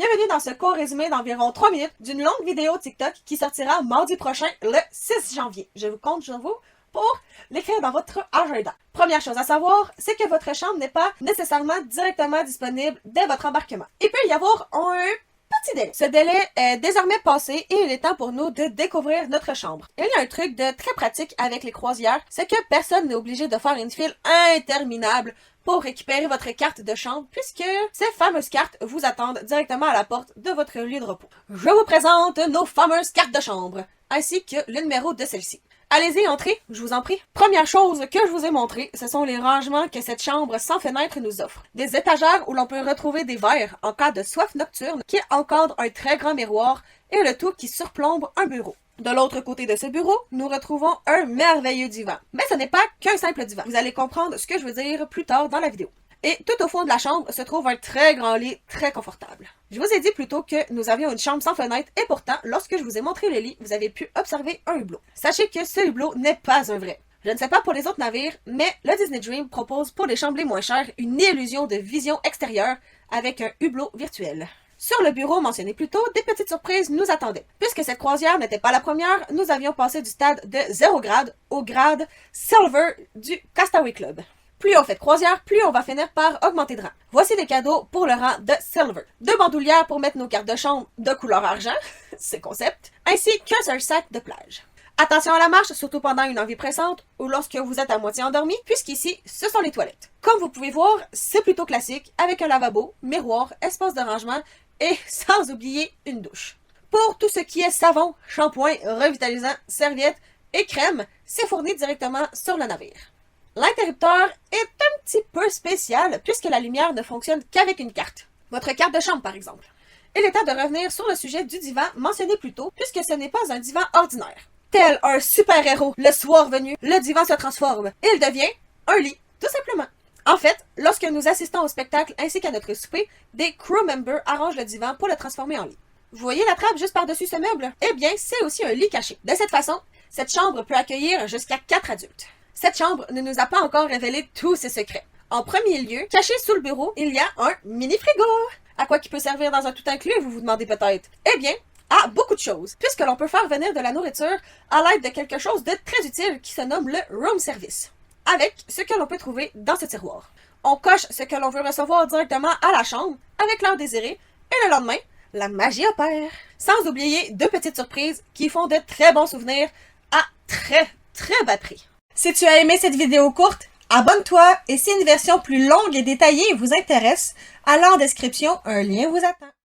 Bienvenue dans ce court résumé d'environ 3 minutes d'une longue vidéo TikTok qui sortira mardi prochain, le 6 janvier. Je vous compte sur vous pour l'écrire dans votre agenda. Première chose à savoir, c'est que votre chambre n'est pas nécessairement directement disponible dès votre embarquement. Il peut y avoir un petit délai. Ce délai est désormais passé et il est temps pour nous de découvrir notre chambre. Il y a un truc de très pratique avec les croisières, c'est que personne n'est obligé de faire une file interminable pour récupérer votre carte de chambre, puisque ces fameuses cartes vous attendent directement à la porte de votre lieu de repos. Je vous présente nos fameuses cartes de chambre, ainsi que le numéro de celle-ci. Allez-y, entrez, je vous en prie. Première chose que je vous ai montré, ce sont les rangements que cette chambre sans fenêtre nous offre. Des étagères où l'on peut retrouver des verres en cas de soif nocturne qui encadrent un très grand miroir et le tout qui surplombe un bureau. De l'autre côté de ce bureau, nous retrouvons un merveilleux divan. Mais ce n'est pas qu'un simple divan. Vous allez comprendre ce que je veux dire plus tard dans la vidéo. Et tout au fond de la chambre se trouve un très grand lit très confortable. Je vous ai dit plus tôt que nous avions une chambre sans fenêtre et pourtant, lorsque je vous ai montré le lit, vous avez pu observer un hublot. Sachez que ce hublot n'est pas un vrai. Je ne sais pas pour les autres navires, mais le Disney Dream propose pour les chambres les moins chères une illusion de vision extérieure avec un hublot virtuel. Sur le bureau mentionné plus tôt, des petites surprises nous attendaient. Puisque cette croisière n'était pas la première, nous avions passé du stade de 0 grade au grade Silver du Castaway Club. Plus on fait de croisière, plus on va finir par augmenter de rang. Voici les cadeaux pour le rang de Silver. 2 bandoulières pour mettre nos cartes de chambre de couleur argent, c'est concept, ainsi qu'un seul sac de plage. Attention à la marche, surtout pendant une envie pressante ou lorsque vous êtes à moitié endormi, puisqu'ici, ce sont les toilettes. Comme vous pouvez voir, c'est plutôt classique, avec un lavabo, miroir, espace de rangement et sans oublier une douche. Pour tout ce qui est savon, shampoing, revitalisant, serviettes et crème, c'est fourni directement sur le navire. L'interrupteur est un petit peu spécial puisque la lumière ne fonctionne qu'avec une carte. Votre carte de chambre par exemple. Il est temps de revenir sur le sujet du divan mentionné plus tôt puisque ce n'est pas un divan ordinaire. Tel un super-héros, le soir venu, le divan se transforme. Il devient un lit, tout simplement. En fait, lorsque nous assistons au spectacle ainsi qu'à notre souper, des crew members arrangent le divan pour le transformer en lit. Vous voyez la trappe juste par-dessus ce meuble? Eh bien, c'est aussi un lit caché. De cette façon, cette chambre peut accueillir jusqu'à 4 adultes. Cette chambre ne nous a pas encore révélé tous ses secrets. En premier lieu, caché sous le bureau, il y a un mini-frigo. À quoi qui peut servir dans un tout inclus, vous vous demandez peut-être? Eh bien, à beaucoup de choses, puisque l'on peut faire venir de la nourriture à l'aide de quelque chose de très utile qui se nomme le room service, avec ce que l'on peut trouver dans ce tiroir. On coche ce que l'on veut recevoir directement à la chambre, avec l'heure désirée, et le lendemain, la magie opère. Sans oublier 2 petites surprises qui font de très bons souvenirs à très bas prix. Si tu as aimé cette vidéo courte, abonne-toi et si une version plus longue et détaillée vous intéresse, allez en description, un lien vous attend.